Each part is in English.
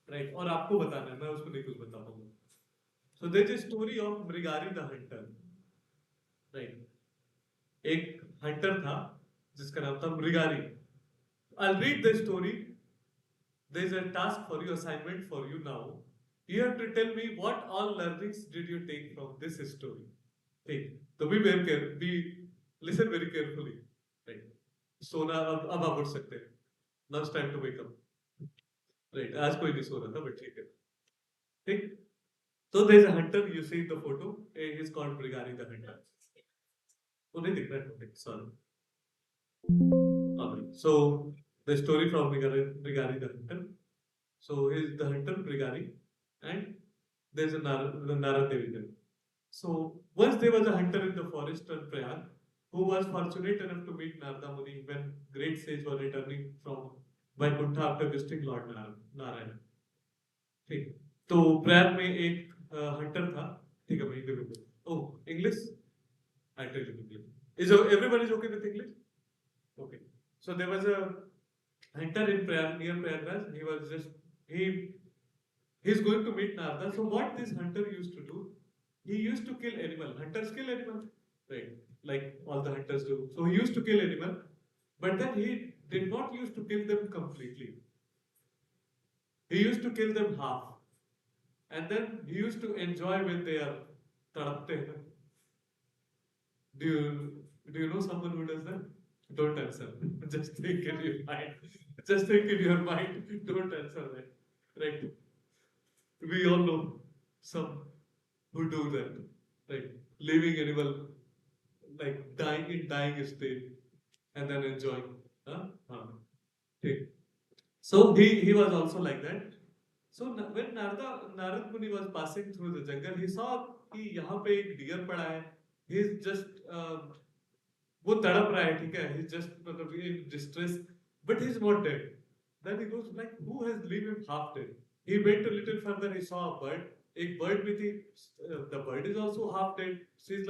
right? और आपको बताना है, मैं उसको नहीं कुछ बता पाऊंगा. So there is a story of Mrigari the Hunter, right? एक हंटर था जिसका नाम था मृगारी. I'll read the story. There is a task for you, assignment for you now. You have to tell me what all learnings did you take from this story. ठीक, तो be very careful, be listen very carefully. Right. सोना अब आप उठ सकते हैं. Now it's time to wake up. Right. आज कोई नहीं सो रहा था, but ठीक है. ठीक. So there is a hunter. You see the photo. He is called Mrigari the Hunter. वो नहीं दिख रहा है. Sorry. Okay. So the story from Mrigari the Hunter. So he is the hunter Mrigari, and there's a Narada Muni. So once there was a hunter in the forest of Prayag who was fortunate enough to meet Narada Muni when great sages were returning from Vaikuntha after visiting Lord Narayana. ठीक, तो प्रयाग में एक Hunter था. ठीक है, मैं हिंदी में. ओह, English. I tell you English. Is everybody is okay with English? Okay. So there was a hunter in Prayag, near Prayagraj. He was just he's going to meet Narada. So what this hunter used to do, he used to kill animal. Hunters kill animal, right? Like all the hunters do. So he used to kill animal, but then he did not used to kill them completely. He used to kill them half, and then he used to enjoy when they are tadapte. Do you know someone who does that? Don't answer. Just think in your mind. Just think in your mind. Don't answer that. Right? We all know some who do that. Right? Leaving animal like dying in dying state and then enjoying. Huh? Huh. Okay. So he was also like that. So when Narad Muni was passing through the jungle, he saw कि यहाँ पे एक deer पड़ा है. He's just वो तड़प रहा है, ठीक है. He's just मतलब in distress, but he's not dead. Then he goes like, who has leave him half dead? He went a little further. He saw a bird. एक bird भी थी. The bird is also half dead. She's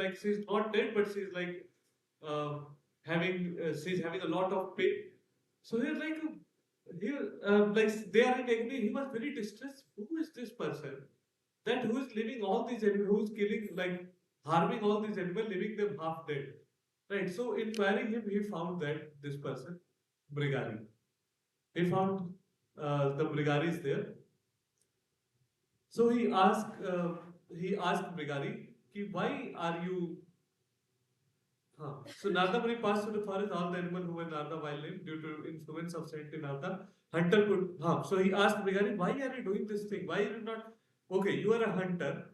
not dead, but she's like uh, she's having a lot of pain. So he's like like they are in agony. He was very distressed. Who is this person? That who is living all these animals, who's killing, like harming all these animals, leaving them half dead. Right. So inquiring him, he found that this person, Mrigari. He found the Mrigari is there. So he asked Mrigari, ki, why are you? So Narada Muni passed through the forest. All the animals who were Narada wildlife due to influence of Saint Narada. Hunter could. So he asked Mrigari, why are you doing this thing? Why are you not? Okay, you are a hunter.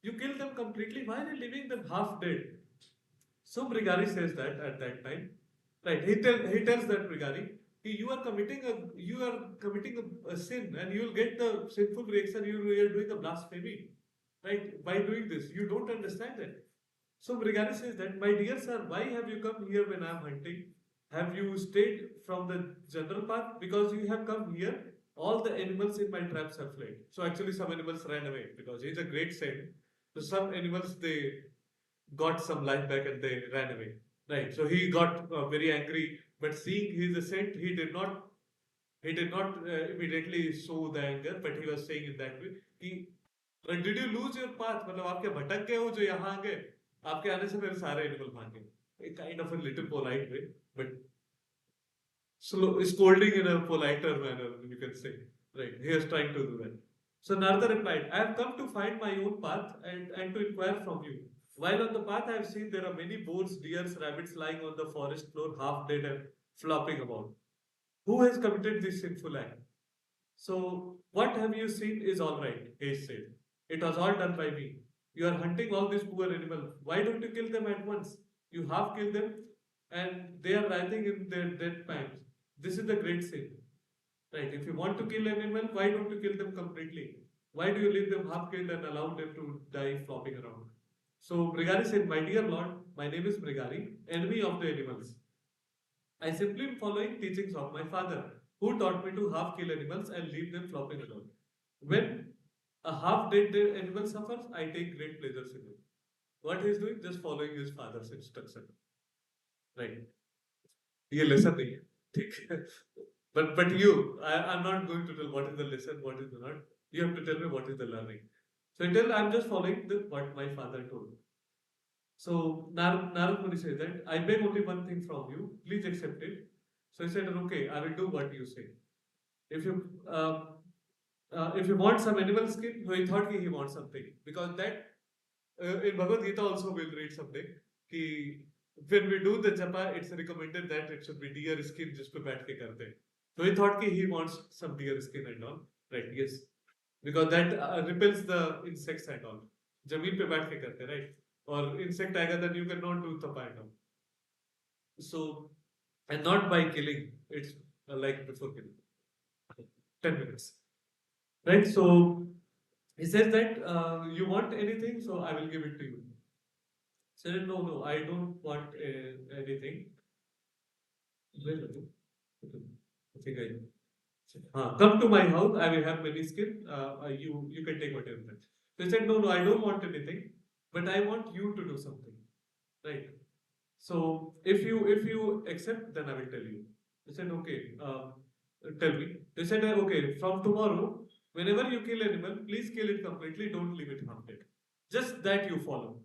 You kill them completely. Why are you leaving them half dead? So Mrigari says that at that time, right? He tells that Mrigari, you are committing a sin, and you will get the sinful reaction. You are doing a blasphemy, right? By doing this, you don't understand that. So Mrigari says that, my dear sir, why have you come here when I am hunting? Have you stayed from the general path? Because you have come here, all the animals in my traps have fled. So actually, some animals ran away because he's a great saint. So some animals they got some life back and they ran away. Right. So he got very angry, but seeing he is a saint, he did not immediately show the anger, but he was saying in that way, कि did you lose your path? मतलब आप क्या भटक गए हो जो यहाँ आ गए? आपके आने से मेरे सारे एनिमल भागे. A kind of a little polite way, but scolding in a politer manner, you can say. Right. He was trying to do that. So Narada replied, I have come to find my own path and to inquire from you. While on the path, I have seen there are many boars, deers, rabbits lying on the forest floor, half dead and flopping about. Who has committed this sinful act? So, what have you seen is all right, he said. It was all done by me. You are hunting all these poor animals. Why don't you kill them at once? You half kill them and they are writhing in their dead pangs. This is the great sin. Right? If you want to kill an animal, why don't you kill them completely? Why do you leave them half killed and allow them to die flopping around? So Mrigari said, my dear Lord, my name is Mrigari, enemy of the animals. I simply am following teachings of my father, who taught me to half kill animals and leave them flopping alone. When a half dead animal suffers, I take great pleasure in it. What he is doing? Just following his father's instruction. Right. ये lesson नहीं है. ठीक है. But you, I'm not going to tell what is the lesson, what is the not. You have to tell me what is the learning. So I tell I'm just following what my father told. So Narad Muni says that I beg only one thing from you, please accept it. So he said, okay, I will do what you say. If you if you want some animal skin, so he thought he wants something because that in Bhagavad Gita also we'll read someday. Ki when we do the japa, it's recommended that it should be deer skin just to बैठ के करते. So he thought he wants some deer skin and all. Right? Yes, because that repels the insects and all. जमीन पे बैठ के करते, right? Or insect आएगा then you cannot do tapa and all. So and not by killing. It's like before killing. 10 minutes. Right? So he says that you want anything, so I will give it to you. He said, no, no, I don't want anything. Where are you? I think I. Come to my house. I will have many skin. You can take whatever. So he said, no, no, I don't want anything, but I want you to do something, right? So if you accept, then I will tell you. He said, okay, tell me. They said, okay, from tomorrow, whenever you kill animal, please kill it completely. Don't leave it half dead. Just that you follow.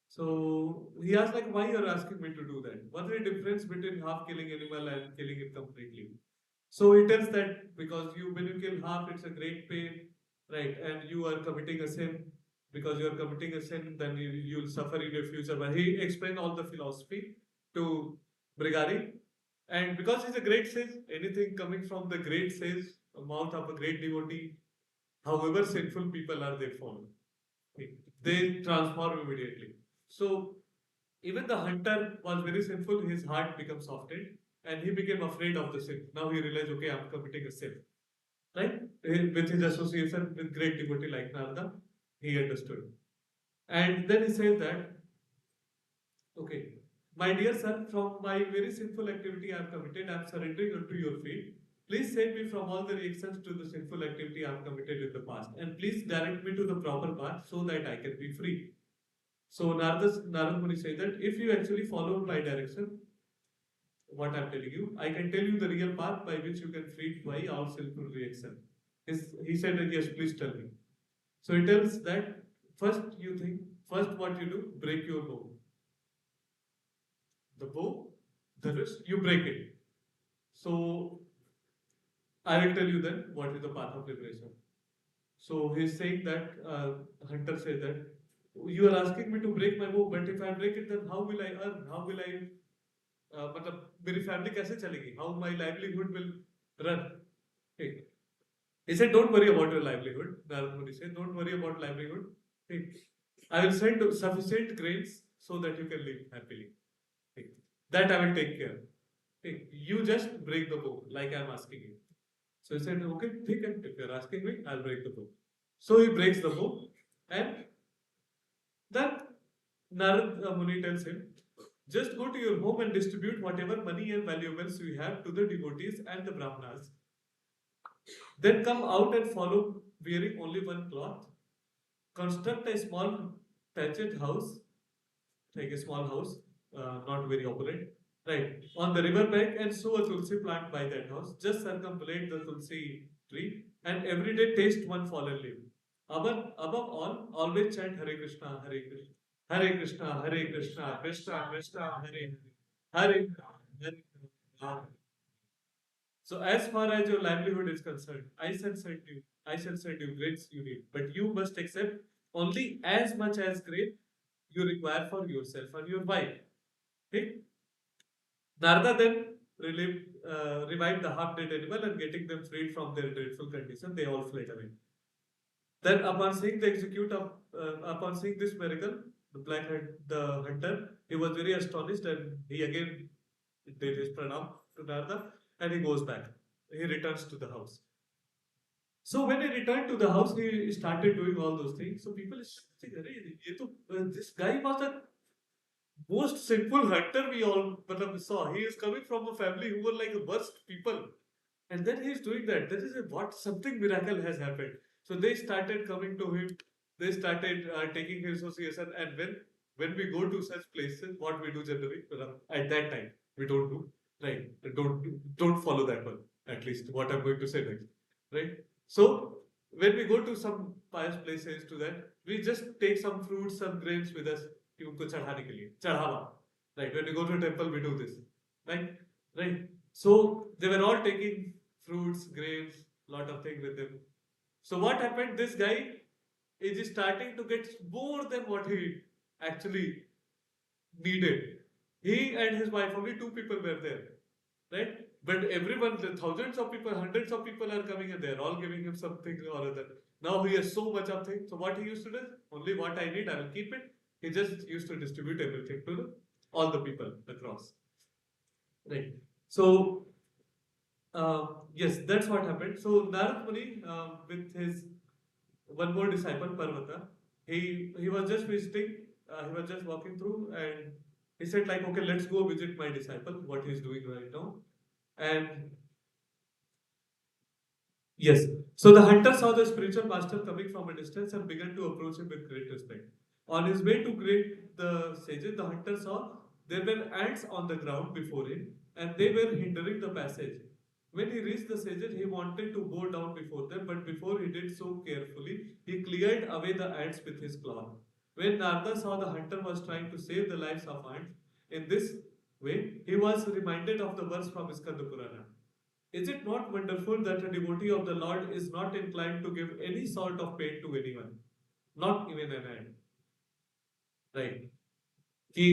So he asked, like, why you're asking me to do that? What's the difference between half killing animal and killing it completely? So he tells that because when you kill half, it's a great pain, right? And you are committing a sin. Because you are committing a sin, then you'll suffer in your future. But he explained all the philosophy to Mrigari. And because he's a great sage, anything coming from the great sage, mouth of a great devotee, however sinful people are, they follow. They transform immediately. So even the hunter was very sinful, his heart became softened and he became afraid of the sin. Now he realized, okay, I'm committing a sin. Right? With his association with great devotee like Narada, he understood. And then he said that, okay, my dear son, from my very sinful activity I have committed, I am surrendering unto your feet. Please save me from all the reactions to the sinful activity I have committed in the past. And please direct me to the proper path so that I can be free. So Narada Muni said that if you actually follow my direction, what I'm telling you, I can tell you the real path by which you can free by all sinful reaction. He said that yes, please tell me. So he tells that first what you do, break your bow. The bow, the wrist, you break it. So I will tell you then what is the path of liberation. So he's saying that Hunter says that you are asking me to break my bow, but if I break it, then how will I earn? How will I मतलब मेरी family कैसे चलेगी? How my livelihood will run? Okay. He said, don't worry about your livelihood. Narada Muni said, don't worry about livelihood. Okay. I will send sufficient grains so that you can live happily. Okay. That I will take care. Okay. You just break the bow like I am asking you. So he said, okay, ठीक है. If you are asking me, I'll break the bow. So he breaks the bow and then Narada Muni tells him, just go to your home and distribute whatever money and valuables you have to the devotees and the brahmanas. Then come out and follow wearing only one cloth. Construct a small thatched house, like a small house, not very opulent, right, on the river bank and sow a tulsi plant by that house. Just circumambulate the tulsi tree and every day taste one fallen leaf. Above all, always chant Hare Krishna, Hare Krishna. Hare Krishna, Hare Krishna, Krishna Krishna, Hare Hare, Hare Hare Rama. So as far as your livelihood is concerned, I shall send you grades you need, but you must accept only as much as grade you require for yourself and your wife. Okay? Narada then revived the half-dead animal and getting them freed from their dreadful condition, they all fled away. Then, upon seeing this miracle, the hunter, he was very astonished and he again did his pranam to Narada and he goes back. He returns to the house. So when he returned to the house, he started doing all those things. So people is saying, this guy was the most sinful hunter we all saw. He is coming from a family who were like the worst people. And then he's doing that. That is what something miracle has happened. So they started coming to him. They started taking his association. And when we go to such places, what we do generally at that time we don't do right. Don't follow that one. at least what I'm going to say next, right? So when we go to some pious places to that, we just take some fruits, some grains with us, कि उनको चढ़ाने के लिए, चढ़ावा, right? When we go to a temple, we do this, right? Right. So they were all taking fruits, grains, lot of things with them. So what happened? This guy is starting to get more than what he actually needed. He and his wife, only two people were there, right? But everyone, the thousands of people, hundreds of people are coming and they're all giving him something or other. Now he has so much of things. So what he used to do, only what I need, I will keep it. He just used to distribute everything to all the people across. Right. So yes, that's what happened. So Narada Muni, with his one more disciple Parvata, he was just visiting. He was just walking through, and he said like, okay, let's go visit my disciple. What he's doing right now, and yes. So the hunter saw the spiritual master coming from a distance and began to approach him with great respect. On his way to greet the sages, the hunter saw there were ants on the ground before him, and they were hindering the passage. When he reached the sages, he wanted to bow down before them, but before he did so carefully, he cleared away the ants with his claw. When Narada saw the hunter was trying to save the lives of ants in this way, he was reminded of the verse from Skanda Purana. Is it not wonderful that a devotee of the Lord is not inclined to give any sort of pain to anyone, not even an ant? Right? कि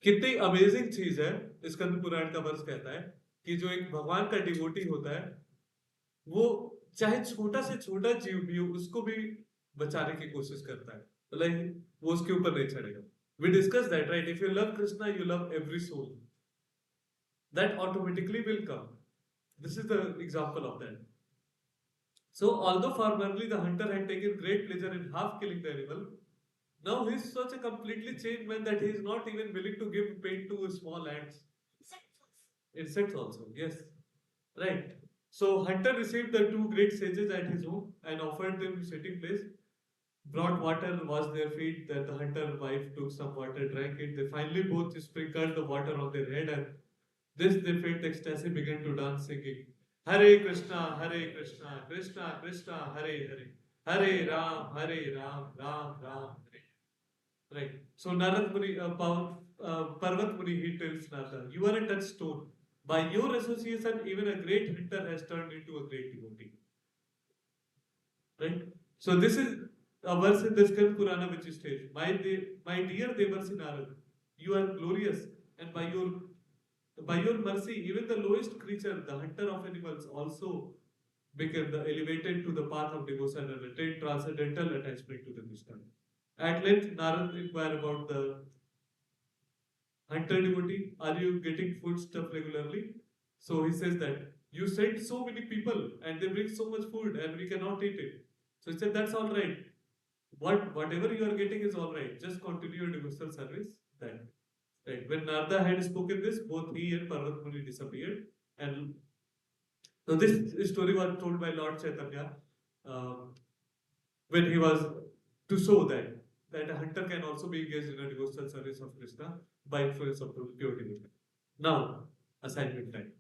कितनी amazing चीज है, स्कंद पुराण का वर्ष कहता है कि जो एक भगवान का डिवोटी होता है, वो चाहे छोटा से छोटा जीव भी हो उसको भी बचाने की कोशिश करता है, मतलब वो उसके ऊपर नहीं चढ़ेगा. We discussed that, right? If you love Krishna, you love every soul. That automatically will come. This is the example of that. So, although formerly the hunter had taken great pleasure in half killing the animal, now he is such a completely changed man that he is not even willing to give pain to small ants. Insects also, yes. Right. So, hunter received the two great sages at his home and offered them sitting place. Brought water, washed their feet. Then the hunter wife took some water, drank it. They finally both sprinkled the water on their head, and this they felt ecstasy, began to dance, singing, Hare Krishna, Krishna Krishna, Hare Hare, Hare Ram, Ram Hare. Right. So Narad Muni, Parvat Muni, he tells Narada, you are a touchstone. By your association, even a great hunter has turned into a great devotee. Right? So this is a verse in the Skand Purana which states, my dear Devarsi Narad, you are glorious, and by your mercy, even the lowest creature, the hunter of animals, also became the elevated to the path of devotion and attained transcendental attachment to the Krishna. At length, Narad inquired about the hunter devotee. Are you getting food stuff regularly? So he says that you sent so many people and they bring so much food and we cannot eat it. So he said that's all right. Whatever you are getting is all right. Just continue your devotional service. That right. When Narada had spoken this, both he and Parvat Muni disappeared. And so this story was told by Lord Chaitanya when he was to show that a hunter can also be engaged in a devotional service of Krishna by influence of pure devotion. Now, assignment time.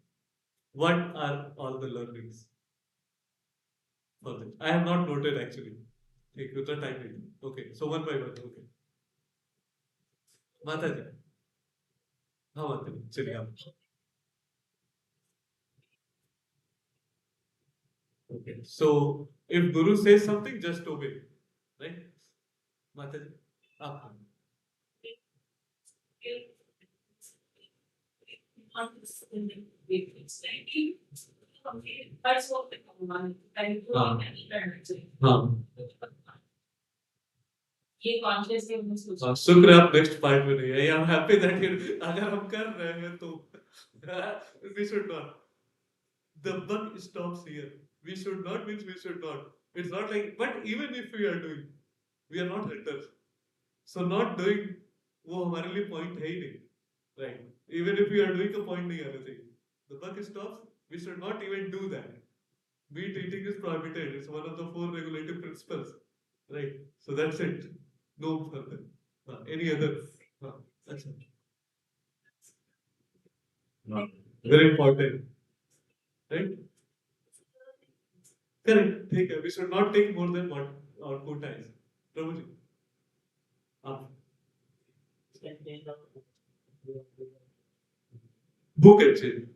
What are all the learnings for this? I have not noted actually. Take your time. Okay, so one by one. Okay. Mataji. हाँ Mataji. चलिए आप. Okay. So if Guru says something, just obey. Right? Mataji. आप. हाँ. ये conscious शुक्र आप next part में नहीं है. आई एम हैप्पी दैट अगर हम कर रहे हैं तो we should not. The buck stops here. We should not means we should not. It's not like, but even if we are doing, we are not hunters. So not doing वो हमारे लिए point है ही नहीं. Right. Even if we are doing a point नहीं आना चाहिए. The buck stops. We should not even do that. Meat eating is prohibited. It's one of the 4 regulative principles. Right. So that's it. No further. Any other? That's it. Very important. Right? Correct. Take we should not take more than what our quota is. Prabhuji. आप who can change?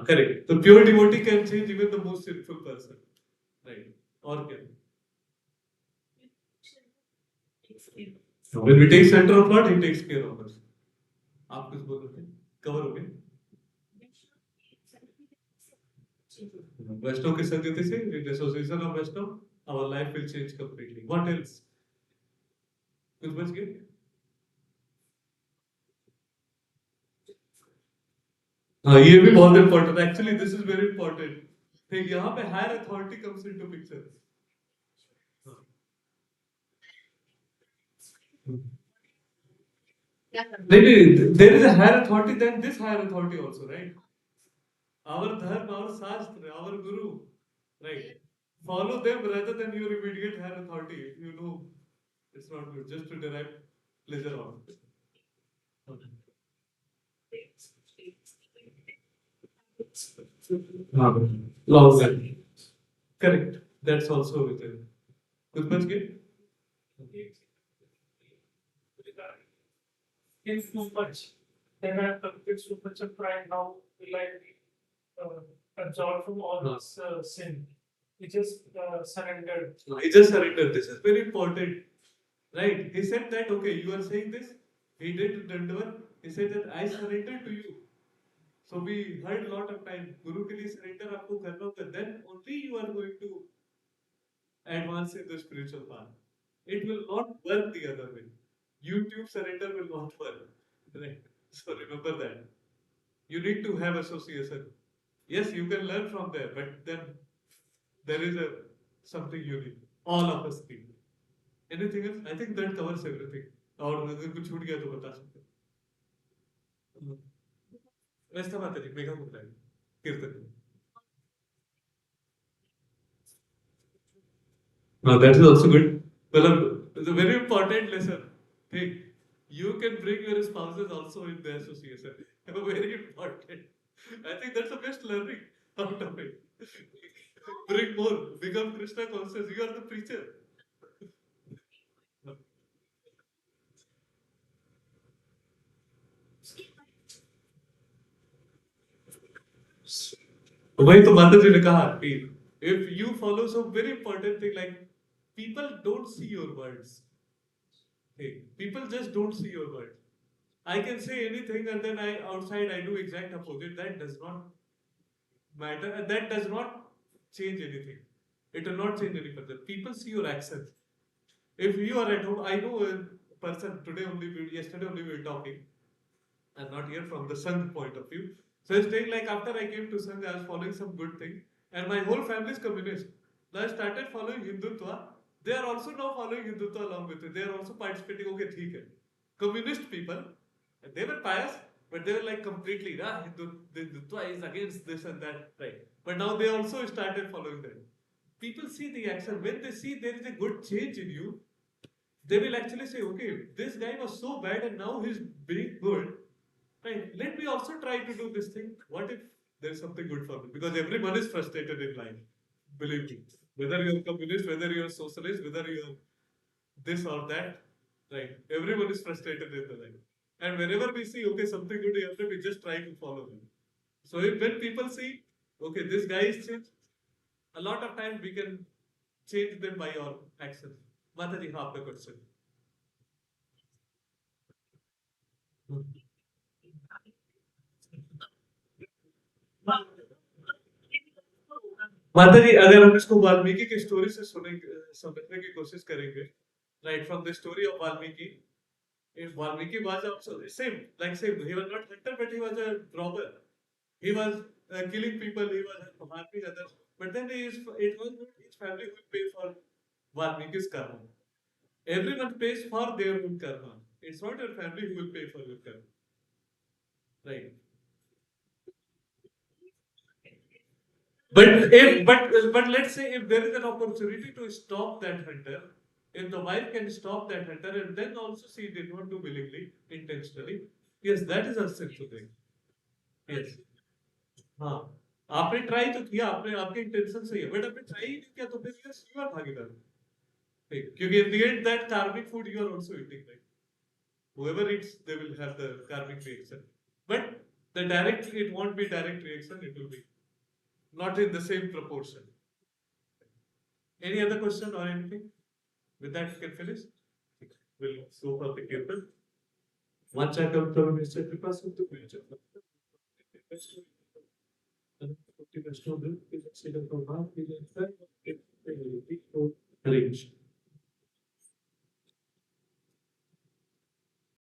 Correct. The pure devotee can change even the most sinful person. Right. Or can. When we take center of Lord, He takes care of us. आप कुछ बोल रहे थे? Cover हो गए? Vaishnava के संगति से, with the association of Vaishnava, our life will change completely. What else? कुछ बच गए? हाँ, ये भी बहुत important. Actually, this is very important. ठीक, यहाँ पे higher authority comes into picture. नहीं, there is a higher authority than this higher authority also, right? Our dharma, our shastra, our guru, right? Follow them rather than your immediate higher authority. If you know it's not good, just to derive pleasure out of it. Longer. Correct. That's also within. कुछ बच गए? In too much, then I have committed so much of pride. Now will I be absolved from all this sin? He just surrendered. He just surrendered. This is very important, right? He said that okay, you are saying this. He did deliver. He said that I surrender to you. So we heard a lot of time. Guru के लिए surrender आपको करना होगा. Then only you are going to advance in the spiritual path. It will not work the other way. YouTube surrender will not work. Right? So remember that. You need to have association. Yes, you can learn from there, but then there is a something unique. All of us need. Anything else? I think that covers everything. और अगर कुछ छूट गया तो बता सकते हैं. वैसा बात है मेघा बोल रहा है कीर्तन. Now that is also good. Well, it's a very important lesson. Hey, you can bring your spouses also in the association. Very important. I think that's the best learning out of it. Bring more. Become Krishna conscious. You are the preacher. वही तो माता जी ने कहा कि if you follow some very important thing like people don't see your words. Hey, people just don't see your words. I can say anything and then outside I do exact opposite. That does not matter and that does not change anything. It will not change any further. People see your actions. If you are at home, I know a person today only, yesterday only we were talking. I'm not here from the Sangh point of view. So he's saying like after I came to Sangh, I was following some good thing and my whole family is communist. Now I started following Hindutva. They are also now following Hindutva along with it. They are also participating. Okay, theek hai. Communist people, they were pious, but they were like completely, Hindutva is against this and that, right? But now they also started following them. People see the action. When they see there is a good change in you, they will actually say, okay, this guy was so bad and now he's being good. Right. Let me also try to do this thing. What if there's something good for me? Because everyone is frustrated in life. Believe me. Whether you're communist, whether you're socialist, whether you're this or that, right? Everyone is frustrated in the life. And whenever we see, okay, something good here, we just try to follow him. So when people see, okay, this guy is changed, a lot of times we can change them by our actions. Mataji, half the question. माता जी अगर हम इसको वाल्मीकि की story से सुनेंगे समझने की कोशिश करेंगे right from the story of Valmiki if Valmiki was also same he was not hunter but he was a robber he was killing people he was harming others but then it was not his family who will pay for Valmiki's karma everyone pays for their own karma it's not your family who will pay for your karma right. But let's say if there is an opportunity to stop that hunter, if the wife can stop that hunter and then also she did not do willingly, intentionally, yes, that is a sinful thing. Yes. हाँ, आपने try तो किया, आपने आपके intention सही है, but आपने try ही नहीं किया तो फिर यस यू आर भागीदार, ठीक, क्योंकि in the end that karmic food you are also eating, right? Whoever eats, they will have the karmic reaction, but the direct, it won't be direct reaction, it will be not in the same proportion. Any other question or anything? With that, we can finish. We'll go for the kirtan. Vacha kalpam nischa kripa sindhu bhyaja. Hare Krishna.